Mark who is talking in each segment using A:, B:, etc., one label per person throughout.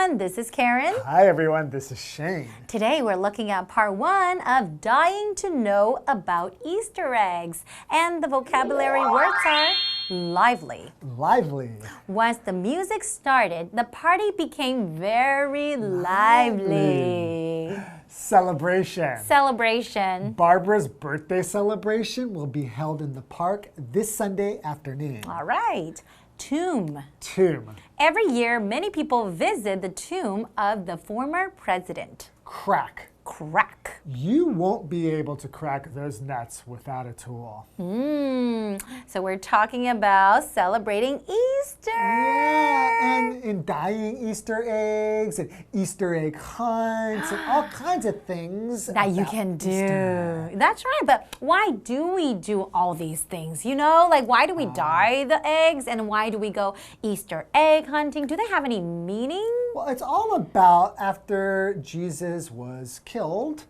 A: everyone, this is Karen.
B: Hi everyone, this is Shane.
A: Today we're looking at part 1 of Dying to Know About Easter Eggs. And the vocabulary words are lively.
B: Lively.
A: Once the music started, the party became very lively.
B: Celebration.
A: Celebration.
B: Barbara's birthday celebration will be held in the park this Sunday afternoon.
A: All right. Tomb.
B: Tomb.
A: Every year, many people visit the tomb of the former president.
B: Crack.
A: Crack.
B: You won't be able to crack those nuts without a tool.
A: So we're talking about celebrating Easter.
B: Yeah, and in dyeing Easter eggs and Easter egg hunts and all kinds of things
A: that you can do.
B: Easter.
A: That's right, but why do we do all these things? You know, like why do we dye the eggs and why do we go Easter egg hunting? Do they have any meaning?
B: Well, it's all about after Jesus was killed,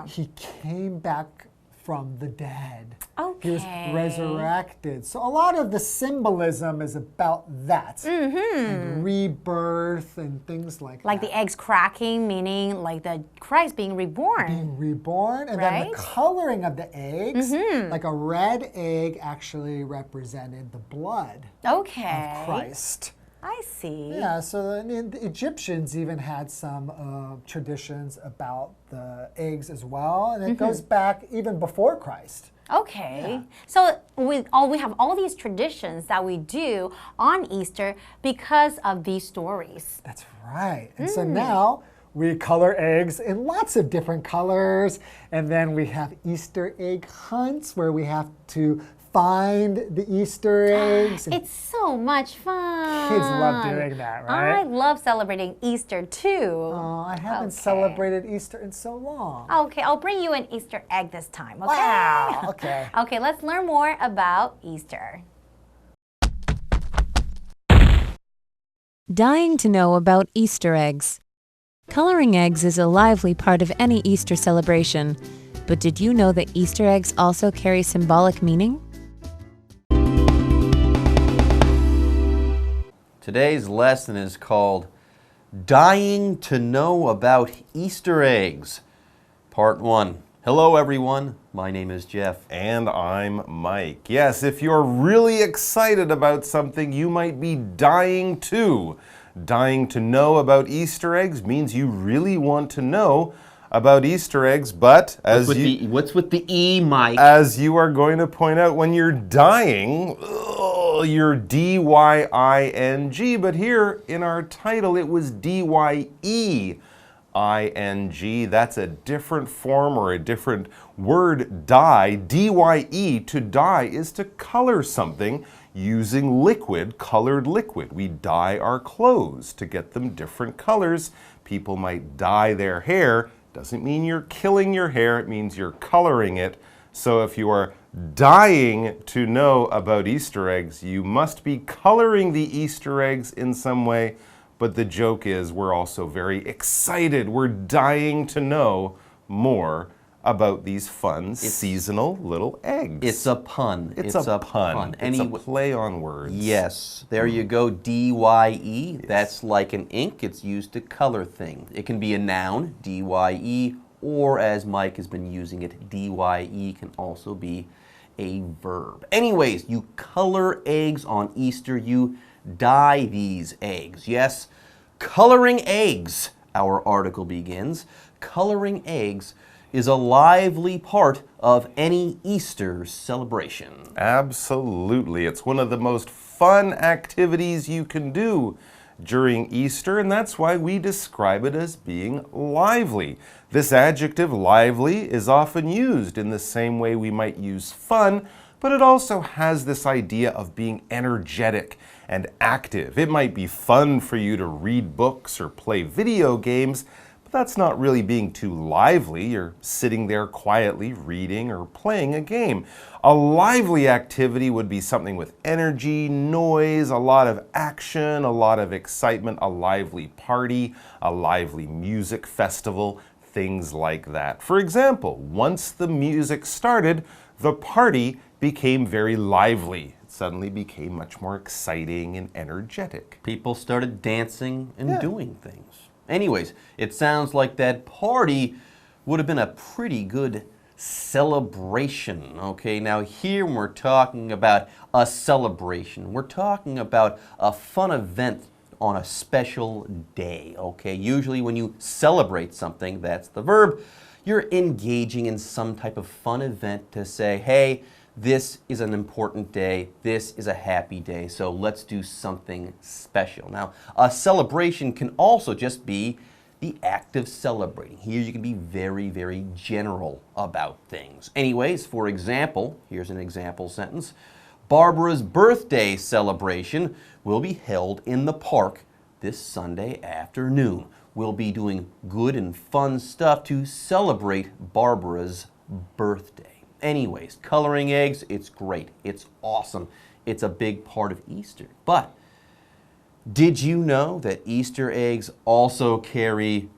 B: he came back from the dead.
A: Okay.
B: He was resurrected. So a lot of the symbolism is about that. And rebirth and things like that.
A: Like the eggs cracking, meaning like the Christ being reborn.
B: Being reborn. And then the coloring of the eggs, like a red egg actually represented the blood of Christ.
A: I see.
B: Yeah, so the Egyptians even had some traditions about the eggs as well, and it goes back even before Christ.
A: Okay.
B: Yeah.
A: So we have all these traditions that we do on Easter because of these stories.
B: That's right. And so now we color eggs in lots of different colors, and then we have Easter egg hunts where we have to find the Easter eggs.
A: It's so much fun.
B: Kids love doing that, right?
A: I love celebrating Easter too.
B: Oh, I haven't celebrated Easter in so long.
A: Okay, I'll bring you an Easter egg this time, okay?
B: Wow, okay.
A: Okay, let's learn more about Easter.
C: Dying to know about Easter eggs. Coloring eggs is a lively part of any Easter celebration, but did you know that Easter eggs also carry symbolic meaning?
D: Today's lesson is called Dying to Know About Easter Eggs, Part 1. Hello everyone, my name is Jeff.
E: And I'm Mike. Yes, if you're really excited about something, you might be dying too. Dying to know about Easter eggs means you really want to know about Easter eggs, but
D: what's with the E, Mike?
E: As you are going to point out, when you're dying, you're D-Y-I-N-G, but here in our title it was D-Y-E-I-N-G. That's a different form or a different word, dye. D-Y-E, to dye, is to color something using liquid, colored liquid. We dye our clothes to get them different colors. People might dye their hair. Doesn't mean you're killing your hair, it means you're coloring it. So if you are dying to know about Easter eggs, you must be coloring the Easter eggs in some way. But the joke is we're also very excited. We're dying to know more about these fun seasonal little eggs.
D: It's a pun.
E: It's a pun. It's a play on words.
D: Yes, there you go, D-Y-E. That's like an ink. It's used to color things. It can be a noun, D-Y-E, or as Mike has been using it, D-Y-E can also be a verb. Anyways, you color eggs on Easter. You dye these eggs. Yes, coloring eggs, our article begins. Coloring eggs is a lively part of any Easter celebration.
E: Absolutely. It's one of the most fun activities you can do during Easter, and that's why we describe it as being lively. This adjective, lively, is often used in the same way we might use fun, but it also has this idea of being energetic and active. It might be fun for you to read books or play video games, but that's not really being too lively. You're sitting there quietly reading or playing a game. A lively activity would be something with energy, noise, a lot of action, a lot of excitement, a lively party, a lively music festival, things like that. For example, once the music started, the party became very lively. suddenly became much more exciting and energetic.
D: People started dancing and doing things. Anyways, it sounds like that party would have been a pretty good celebration. Okay, now here we're talking about a celebration. We're talking about a fun event on a special day. Okay, usually when you celebrate something, that's the verb, you're engaging in some type of fun event to say, hey, this is an important day, this is a happy day, so let's do something special. Now, a celebration can also just be the act of celebrating. Here you can be very, very general about things. Anyways, for example, here's an example sentence. Barbara's birthday celebration will be held in the park this Sunday afternoon. We'll be doing good and fun stuff to celebrate Barbara's birthday. Anyways, coloring eggs, it's great. It's awesome. It's a big part of Easter. But did you know that Easter eggs also carry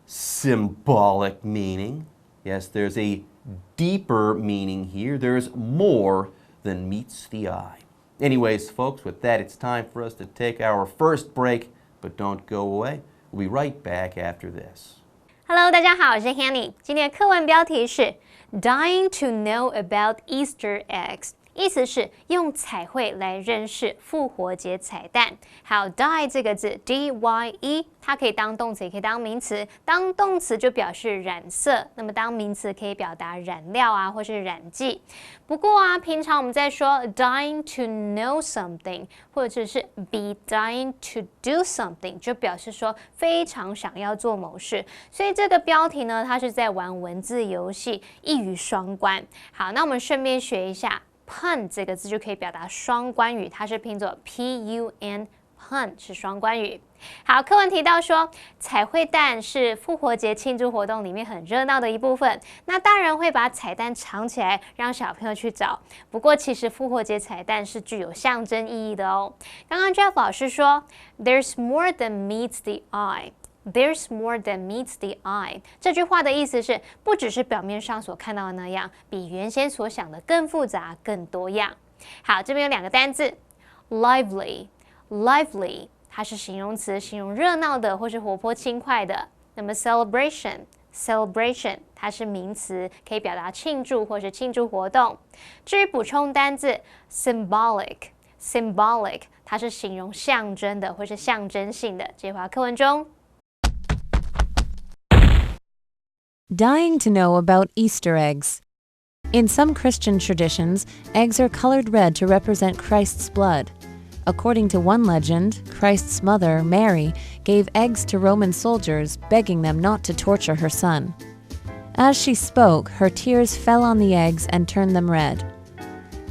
D: symbolic meaning? Yes, there's a deeper meaning here. There's more than meets the eye. Anyways, folks, with that, it's time for us to take our first break, but don't go away. We'll be right back after this.
F: Hello， 大家好，我是 Hanny。今天的课文标题是 Dying to know about Easter eggs。意思是用彩绘来认识复活节彩蛋。好 ，die 这个字 D-Y-E， 它可以当动词，也可以当名词。当动词就表示染色，那么当名词可以表达染料啊，或是染剂。不过啊，平常我们在说 dying to know something， 或者是 be dying to do something， 就表示说非常想要做某事。所以这个标题呢，它是在玩文字游戏，一语双关。好，那我们顺便学一下。pun 这个字就可以表达双关语，它是拼作 P-U-N pun 是双关语。好，课文提到说，彩绘蛋是复活节庆祝活动里面很热闹的一部分。那大人会把彩蛋藏起来，让小朋友去找。不过，其实复活节彩蛋是具有象征意义的哦。刚刚 Jeff 老师说 ，There's more than meets the eye。There's more than meets the eye。这句话的意思是，不只是表面上所看到的那样，比原先所想的更复杂、更多样。好，这边有两个单字 ，lively，lively， 它是形容词，形容热闹的或是活泼轻快的。那么 celebration，celebration， 它是名词，可以表达庆祝或是庆祝活动。至于补充单字 symbolic，symbolic， 它是形容象征的或是象征性的。这句话课文中。
C: Dying to know about Easter eggs. In some Christian traditions, eggs are colored red to represent Christ's blood. According to one legend, Christ's mother, Mary, gave eggs to Roman soldiers, begging them not to torture her son. As she spoke, her tears fell on the eggs and turned them red.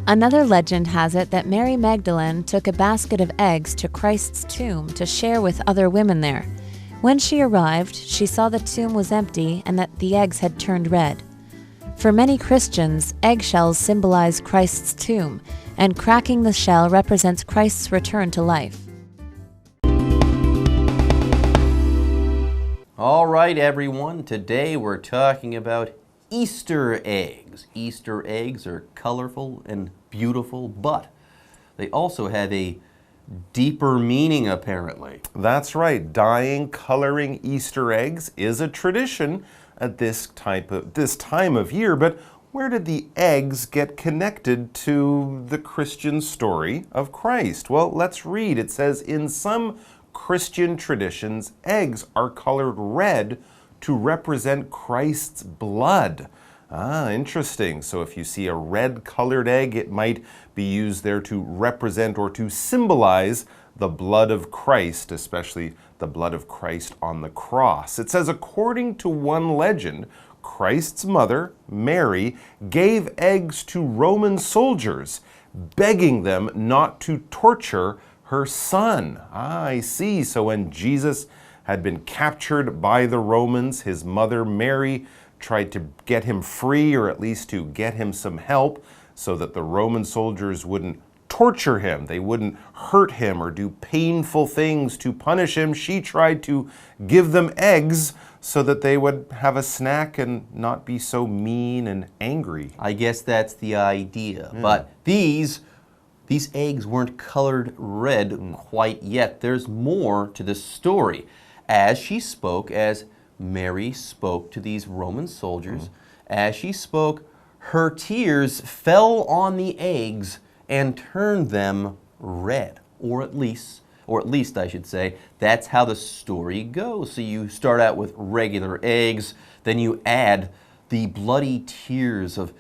C: Another legend has it that Mary Magdalene took a basket of eggs to Christ's tomb to share with other women there. When she arrived, she saw the tomb was empty and that the eggs had turned red. For many Christians, eggshells symbolize Christ's tomb, and cracking the shell represents Christ's return to life.
D: All right, everyone. Today we're talking about Easter eggs. Easter eggs are colorful and beautiful, but they also have a deeper meaning, apparently.
E: That's right. Dyeing, coloring Easter eggs is a tradition at this time of year, but where did the eggs get connected to the Christian story of Christ? Well, let's read. It says, in some Christian traditions, eggs are colored red to represent Christ's blood. Ah, interesting. So if you see a red-colored egg, it might be used there to represent or to symbolize the blood of Christ, especially the blood of Christ on the cross. It says, according to one legend, Christ's mother, Mary, gave eggs to Roman soldiers, begging them not to torture her son. Ah, I see. So when Jesus had been captured by the Romans, his mother, Mary, tried to get him free, or at least to get him some help so that the Roman soldiers wouldn't torture him, they wouldn't hurt him or do painful things to punish him. She tried to give them eggs so that they would have a snack and not be so mean and angry.
D: I guess that's the idea. But these these eggs weren't colored red quite yet. There's more to this story. As Mary spoke to these Roman soldiers, as she spoke, her tears fell on the eggs and turned them red, or at least I should say, that's how the story goes. So you start out with regular eggs, then you add the bloody tears of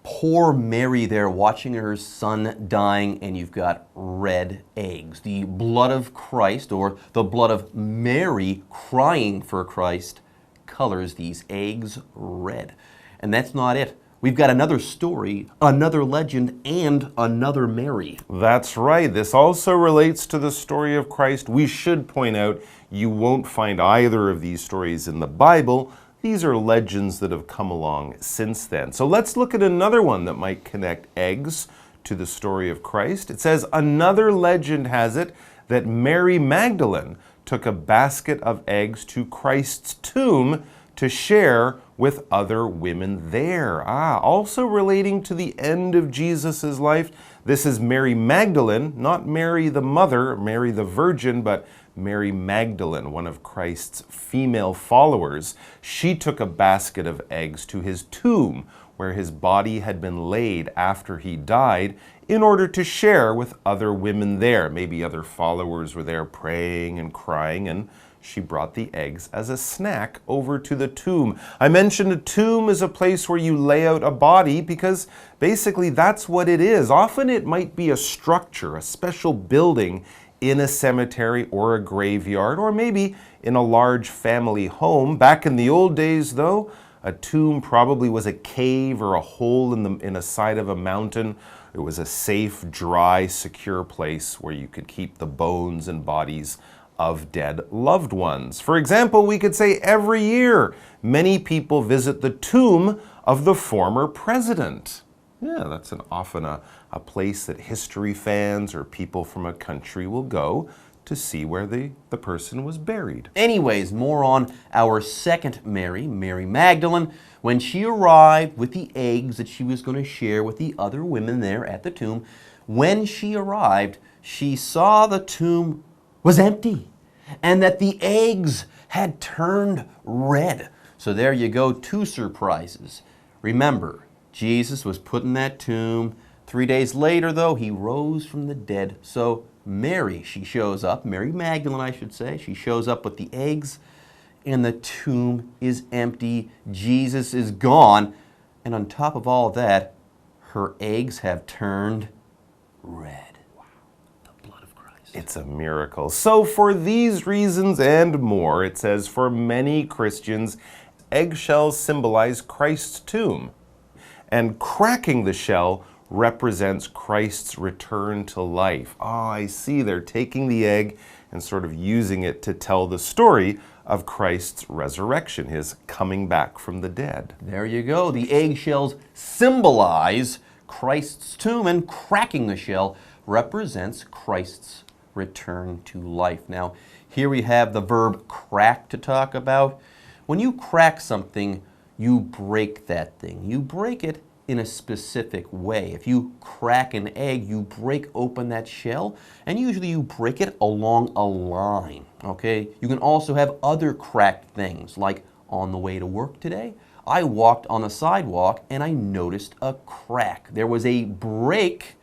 D: poor Mary there watching her son dying, and you've got red eggs. The blood of Christ, or the blood of Mary crying for Christ, colors these eggs red. And that's not it. We've got another story, another legend, and another Mary.
E: That's right. This also relates to the story of Christ. We should point out you won't find either of these stories in the Bible. These are legends that have come along since then. So let's look at another one that might connect eggs to the story of Christ. It says, another legend has it that Mary Magdalene took a basket of eggs to Christ's tomb to share with other women there. Also relating to the end of Jesus' life, this is Mary Magdalene, not Mary the mother, Mary the virgin, but Mary Magdalene, one of Christ's female followers. She took a basket of eggs to his tomb, where his body had been laid after he died, in order to share with other women there. Maybe other followers were there praying and crying, and she brought the eggs as a snack over to the tomb. I mentioned a tomb is a place where you lay out a body because basically that's what it is. Often it might be a structure, a special building in a cemetery or a graveyard, or maybe in a large family home. Back in the old days, though, a tomb probably was a cave or a hole in a side of a mountain. It was a safe, dry, secure place where you could keep the bones and bodies of dead loved ones. For example, we could say every year many people visit the tomb of the former president. Yeah, that's often a place that history fans or people from a country will go to see where the person was buried.
D: Anyways, more on our second Mary, Mary Magdalene. When she arrived with the eggs that she was going to share with the other women there at the tomb, when she arrived, she saw the tomb was empty and that the eggs had turned red. So there you go, two surprises. Remember, Jesus was put in that tomb. 3 days later, though, he rose from the dead. So Mary, she shows up, Mary Magdalene, I should say, she shows up with the eggs, and the tomb is empty. Jesus is gone. And on top of all that, her eggs have turned red. Wow. The blood of Christ.
E: It's a miracle. So for these reasons and more, it says, for many Christians, eggshells symbolize Christ's tomb. And cracking the shell represents Christ's return to life. I see. They're taking the egg and sort of using it to tell the story of Christ's resurrection, his coming back from the dead.
D: There you go. The eggshells symbolize Christ's tomb, and cracking the shell represents Christ's return to life. Now, here we have the verb crack to talk about. When you crack something, you break that thing. You break it in a specific way. If you crack an egg, you break open that shell, and usually you break it along a line, okay? You can also have other cracked things, like on the way to work today, I walked on the sidewalk and I noticed a crack. There was a break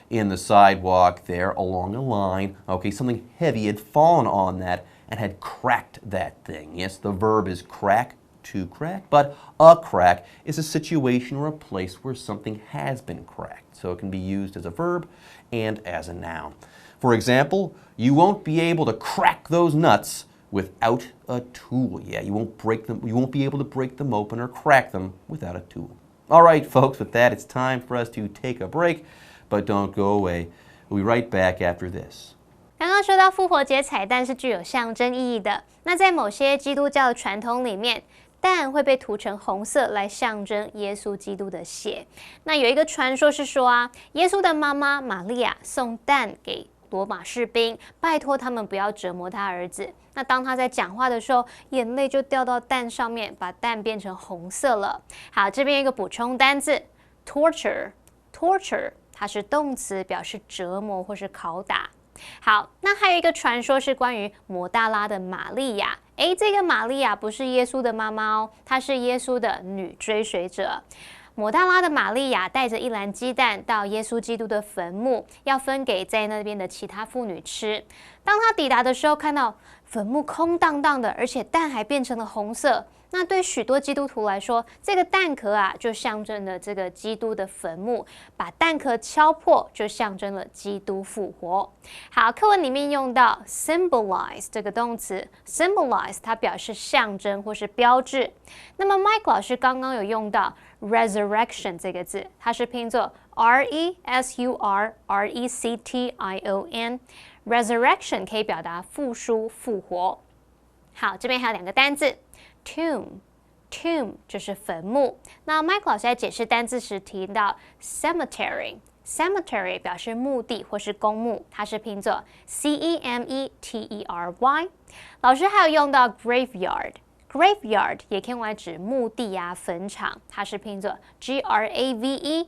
D: in the sidewalk there along a line, okay? Something heavy had fallen on that and had cracked that thing. Yes, the verb is crack, to crack, but a crack is a situation or a place where something has been cracked. So it can be used as a verb and as a noun. For example, you won't be able to crack those nuts without a tool. Yeah, you won't break them. You won't be able to break them open or crack them without a tool. All right, folks, with that, it's time for us to take a break, but don't go away. We'll be right back after this.
F: 刚刚说到复活节彩蛋是具有象征意义的，那在某些基督教的传统里面，蛋会被涂成红色来象征耶稣基督的血。那有一个传说是说啊，耶稣的妈妈玛利亚送蛋给罗马士兵，拜托他们不要折磨他儿子。那当他在讲话的时候，眼泪就掉到蛋上面，把蛋变成红色了。好，这边有一个补充单字 torture。torture 它是动词，表示折磨或是拷打。好，那还有一个传说是关于抹大拉的玛利亚。这个玛利亚不是耶稣的妈妈哦，她是耶稣的女追随者。抹大拉的玛利亚带着一篮鸡蛋到耶稣基督的坟墓，要分给在那边的其他妇女吃。当她抵达的时候，看到坟墓空荡荡的，而且蛋还变成了红色。那对许多基督徒来说，这个蛋壳啊，就象征了这个基督的坟墓，把蛋壳敲破，就象征了基督复活。好，课文里面用到 symbolize 这个动词 ，symbolize 它表示象征或是标志。那么 Mike 老师刚刚有用到 resurrection 这个字，它是拼作 resurrection，resurrection 可以表达复苏、复活。好，这边还有两个单字。Tomb 就是坟墓。那 Mike 老师在解释单字时提到 cemetery 表示墓地或是公墓，它是拼作 cemetery。老师还有用到 graveyard 也可以用来指墓地啊、坟场，它是拼作 graveyard。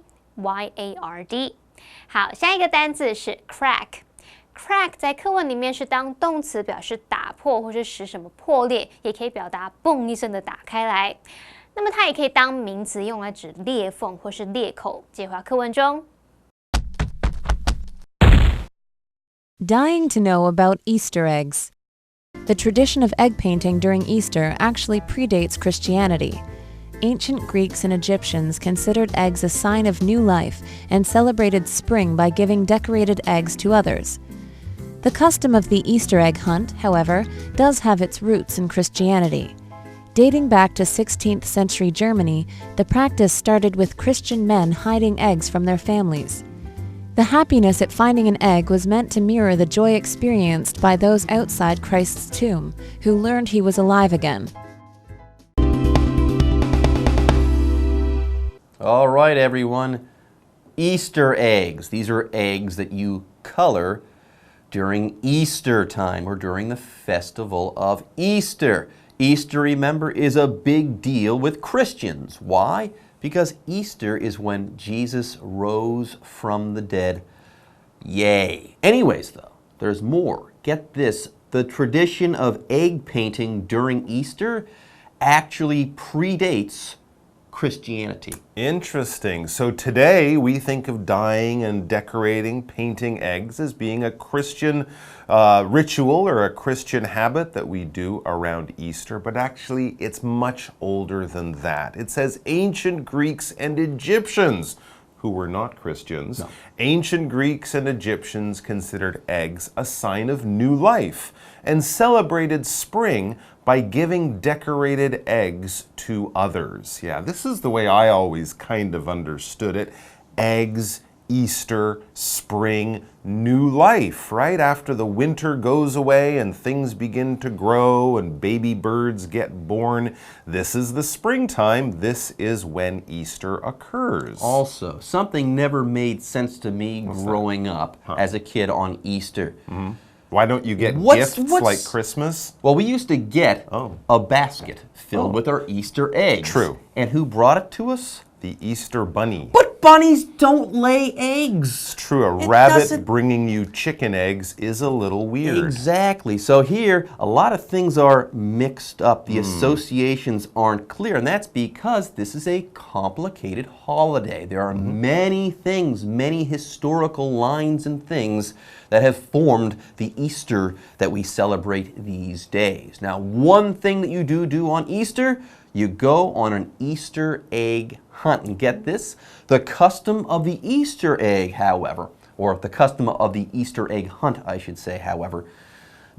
F: 好，下一个单字是 crack。Crack 在课文里面是当动词，表示打破或是使什么破裂，也可以表达嘣一声的打开来。那么它也可以当名词用来指裂缝或是裂口。接回到课文中。
C: Dying to know about Easter eggs. The tradition of egg painting during Easter actually predates Christianity. Ancient Greeks and Egyptians considered eggs a sign of new life and celebrated spring by giving decorated eggs to others.The custom of the Easter egg hunt, however, does have its roots in Christianity. Dating back to 16th century Germany, the practice started with Christian men hiding eggs from their families. The happiness at finding an egg was meant to mirror the joy experienced by those outside Christ's tomb, who learned he was alive again.
D: All right, everyone. Easter eggs. These are eggs that you color during Easter time or during the festival of Easter. Easter, remember, is a big deal with Christians. Why? Because Easter is when Jesus rose from the dead. Yay. Anyways, though, there's more. Get this. The tradition of egg painting during Easter actually predates Christianity.
E: Interesting. So today we think of dyeing and decorating, painting eggs as being a Christian ritual or a Christian habit that we do around Easter, but actually it's much older than that. It says ancient Greeks and Egyptians, who were not Christians, ancient Greeks and Egyptians considered eggs a sign of new life and celebrated spring by giving decorated eggs to others. Yeah, this is the way I always kind of understood it. Eggs, Easter, spring, new life, right? After the winter goes away and things begin to grow and baby birds get born, this is the springtime. This is when Easter occurs.
D: Also, something never made sense to me growing up as a kid on Easter.
E: Why don't you get gifts like Christmas?
D: Well, we used to get a basket filled with our Easter eggs.
E: True.
D: And who brought it to us?
E: The Easter bunny.
D: But bunnies don't lay eggs.
E: It's true. A rabbit bringing you chicken eggs is a little weird.
D: Exactly. So here, a lot of things are mixed up. The associations aren't clear, and that's because this is a complicated holiday. There are many things, many historical lines and things that have formed the Easter that we celebrate these days. Now, one thing that you do on Easter, you go on an Easter egg hunt. And get this, the custom of the Easter egg, however, or the custom of the Easter egg hunt, I should say, however,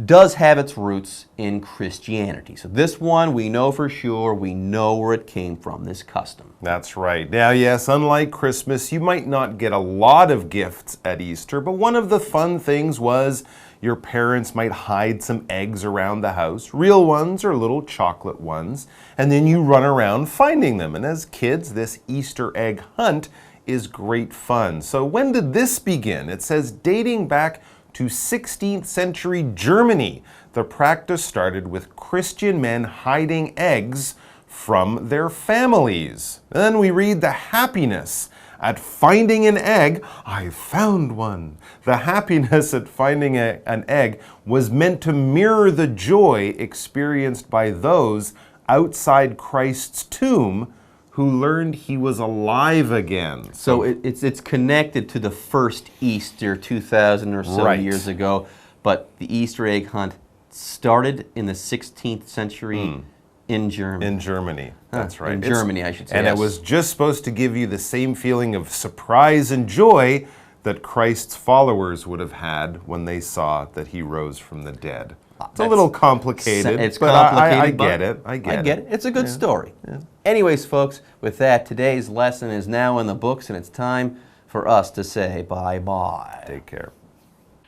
D: does have its roots in Christianity. So this one, we know for sure, we know where it came from, this custom.
E: That's right. Now, yes, unlike Christmas, you might not get a lot of gifts at Easter, but one of the fun things was your parents might hide some eggs around the house, real ones or little chocolate ones, and then you run around finding them. And as kids, this Easter egg hunt is great fun. So when did this begin? It says dating back to 16th century Germany. The practice started with Christian men hiding eggs from their families. Then we read the happiness At finding an egg, I found one. The happiness at finding an egg was meant to mirror the joy experienced by those outside Christ's tomb who learned he was alive again.
D: So it's connected to the first Easter 2,000 or so years ago, but the Easter egg hunt started in the 16th century in Germany.
E: In Germany, that's right.
D: In Germany, I should say.
E: And it was just supposed to give you the same feeling of surprise and joy that Christ's followers would have had when they saw that he rose from the dead. It's a little complicated,
D: it's
E: but
D: complicated,
E: I get it. I get it.
D: It's a good story. Yeah. Anyways, folks, with that, today's lesson is now in the books, and it's time for us to say bye-bye.
E: Take care.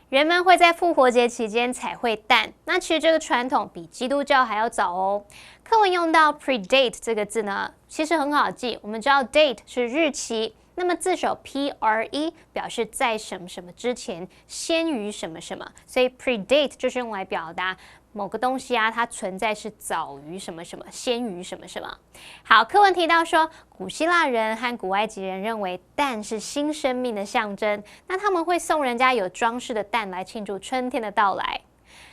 F: 人们会在复活节期间彩绘蛋，那其实这个传统比基督教还要早哦。课文用到 predate 这个字呢，其实很好记。我们知道 date 是日期，那么字首 pre 表示在什么什么之前，先于什么什么，所以 predate 就是用来表达某个东西啊，它存在是早于什么什么，先于什么什么。好，课文提到说，古希腊人和古埃及人认为蛋是新生命的象征，那他们会送人家有装饰的蛋来庆祝春天的到来。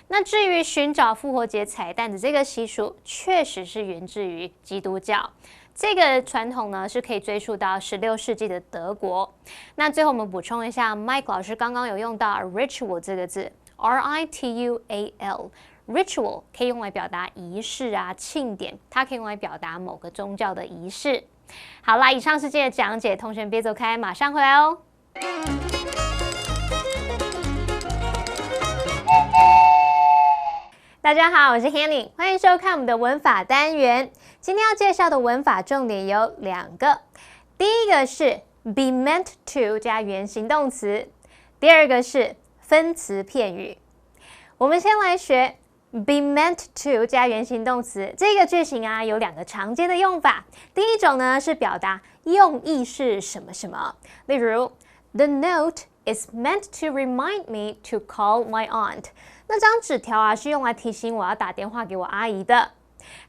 F: 那至于寻找复活节彩蛋的这个习俗，确实是源自于基督教。这个传统呢，是可以追溯到16世纪的德国。那最后我们补充一下 ，Mike 老师刚刚有用到 ritual 这个字 ，ritual。Ritual 可以用来表达仪式啊、庆典，它可以用来表达某个宗教的仪式。好啦，以上是今天的讲解，同学别走开，马上回来哦。大家好，我是 Hanny， 欢迎收看我们的文法单元。今天要介绍的文法重点有2个，第一个是 be meant to 加原形动词，第二个是分词片语。我们先来学be meant to 加原形动词，这个句型啊有2个常见的用法。第一种呢是表达用意是什么什么，例如 The note is meant to remind me to call my aunt。那张纸条啊是用来提醒我要打电话给我阿姨的。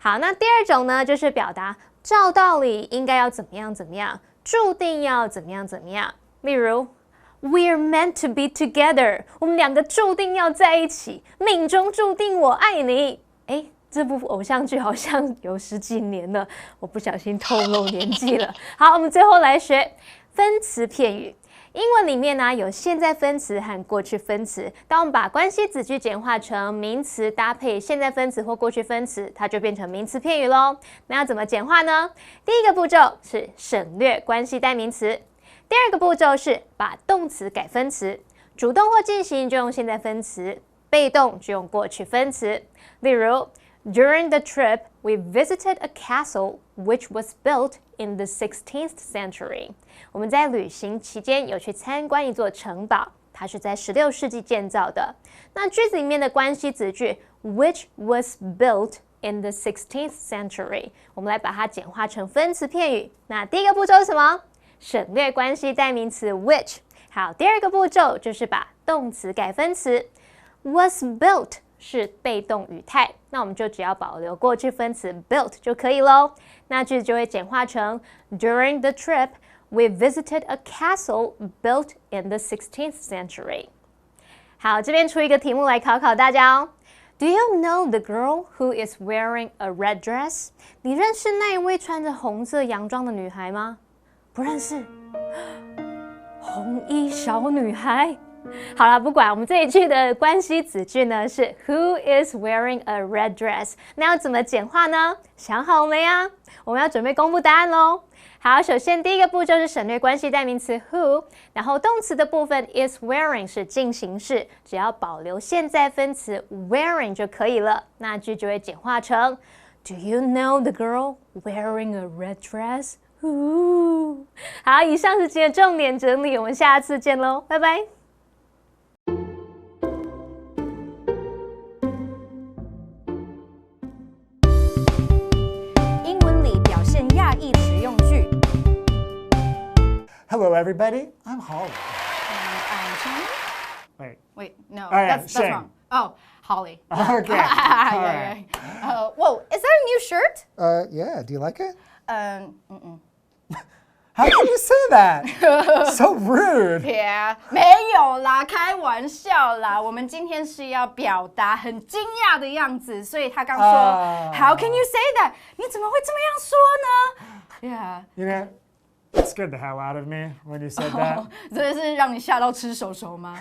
F: 好，那第二种呢就是表达照道理应该要怎么样怎么样，注定要怎么样怎么样。例如We're meant to be together. 我们2个注定要在一起，命中注定我爱你。这部偶像剧好像有10几年了，我不小心透露年纪了。好，我们最后来学分词片语。英文里面呢有现在分词和过去分词，当我们把关系子句简化成名词搭配现在分词或过去分词，它就变成名词片语咯。那要怎么简化呢？第一个步骤是省略关系代名词。第二个步骤是把动词改分词，主动或进行就用现在分词，被动就用过去分词。例如 During the trip, we visited a castle which was built in the 16th century. 我们在旅行期间有去参观一座城堡，它是在16世纪建造的。那句子里面的关系子句 which was built in the 16th century， 我们来把它简化成分词片语。那第一个步骤是什么？省略关系代名词 which。 好，第二个步骤就是把动词改分词。 was built 是被动语态，那我们就只要保留过去分词 built 就可以咯。那句子就会简化成 During the trip, we visited a castle built in the 16th century。 好，这边出一个题目来考考大家哦。Do you know the girl who is wearing a red dress？ 你认识那一位穿着红色洋装的女孩吗？不认识。红衣小女孩。好了，不管，我们这一句的关系子句呢是 Who is wearing a red dress？ 那要怎么简化呢？想好没啊？我们要准备公布答案咯。好，首先第一个步骤是省略关系代名词 who， 然后动词的部分 is wearing 是进行式，只要保留现在分词 wearing 就可以了。那句就会简化成 Do you know the girl wearing a red dress？ 好，以上是今天的重点整理，我们下次见咯，拜拜。
A: 英文里表现亚裔的实用句。
B: Hello, everybody. I'm Holly.
G: I'm Shannon.
B: Wait.
G: No,
B: Oh, yeah,
G: that's
B: Shane.
G: wrong. Oh, Holly.
B: Okay.
G: Yeah. Whoa, is that a new shirt?
B: Yeah. Do you like it? How can you say that? So rude.
G: Yeah， 没有啦，开玩笑啦。我们今天是要表达很惊讶的样子，所以他刚说、How can you say that？ 你怎么会这么样说呢 ？Yeah，
B: You know, it scared the hell out of me when you said that.
G: 真的是让你吓到吃手手吗？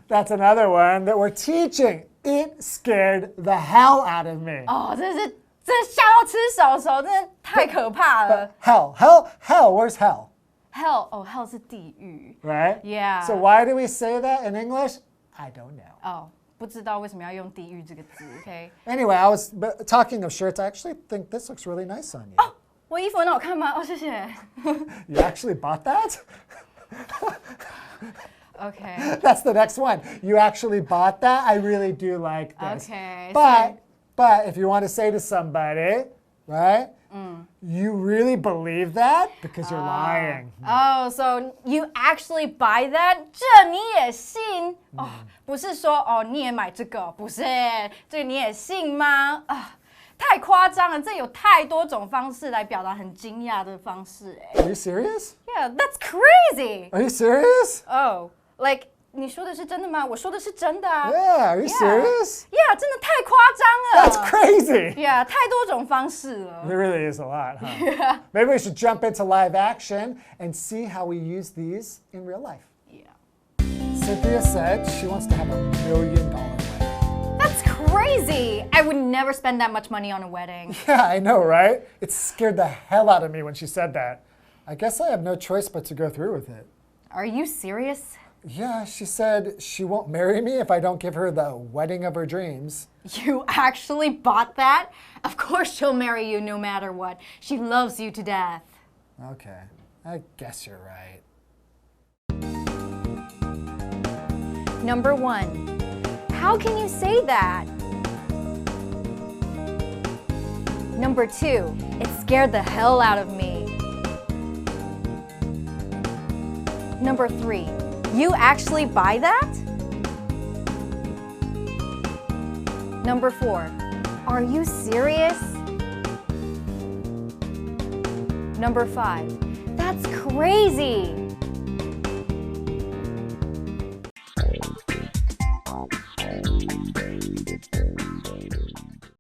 B: That's another one that we're teaching. It scared the hell out of me.
G: 哦，真吓到吃手手，真的太可怕了。
B: Hell, where's hell?
G: Hell， 哦 ，hell 是地狱。
B: Right?
G: Yeah.
B: So why do we say that in English? I don't know.
G: 哦，不知道为什么要用地狱这个字 ，OK？
B: Anyway, I was talking of shirts. I actually think this looks really nice on you.
G: 我衣服很好看吗？哦，谢谢。
B: You actually bought that?
G: OK，
B: That's the next one. You actually bought that? I really do like this.
G: OK，
B: But if you want to say to somebody, right? You really believe that because you're lying.
G: Oh, so you actually buy that？ 这你也信？哦，不是说哦你也买这个，不是，这个你也信吗？啊，太夸张了，这有太多种方式来表达很惊讶的方式，哎。
B: Are you serious?
G: Yeah, that's crazy.
B: Are you serious?
G: Oh, like 你说的是真的吗？我说的是真的啊。
B: Yeah, are you serious?
G: Yeah, 真的太夸张了。
B: That's crazy.
G: Yeah， 太多种方式了。
B: There really is a lot, huh? Maybe we should jump into live action and see how we use these in real life.
G: Yeah.
B: Cynthia said she wants to have $1 million wedding.
G: That's crazy. I would never spend that much money on a wedding.
B: Yeah, I know, right? It scared the hell out of me when she said that. I guess I have no choice but to go through with it.
G: Are you serious?
B: Yeah, she said she won't marry me if I don't give her the wedding of her dreams.
G: You actually bought that? Of course she'll marry you no matter what. She loves you to death.
B: Okay, I guess you're right.
G: Number 1. How can you say that? Number 2. It scared the hell out of me. Number 3. You actually buy that? Number 4. Are you serious? Number 5. That's crazy.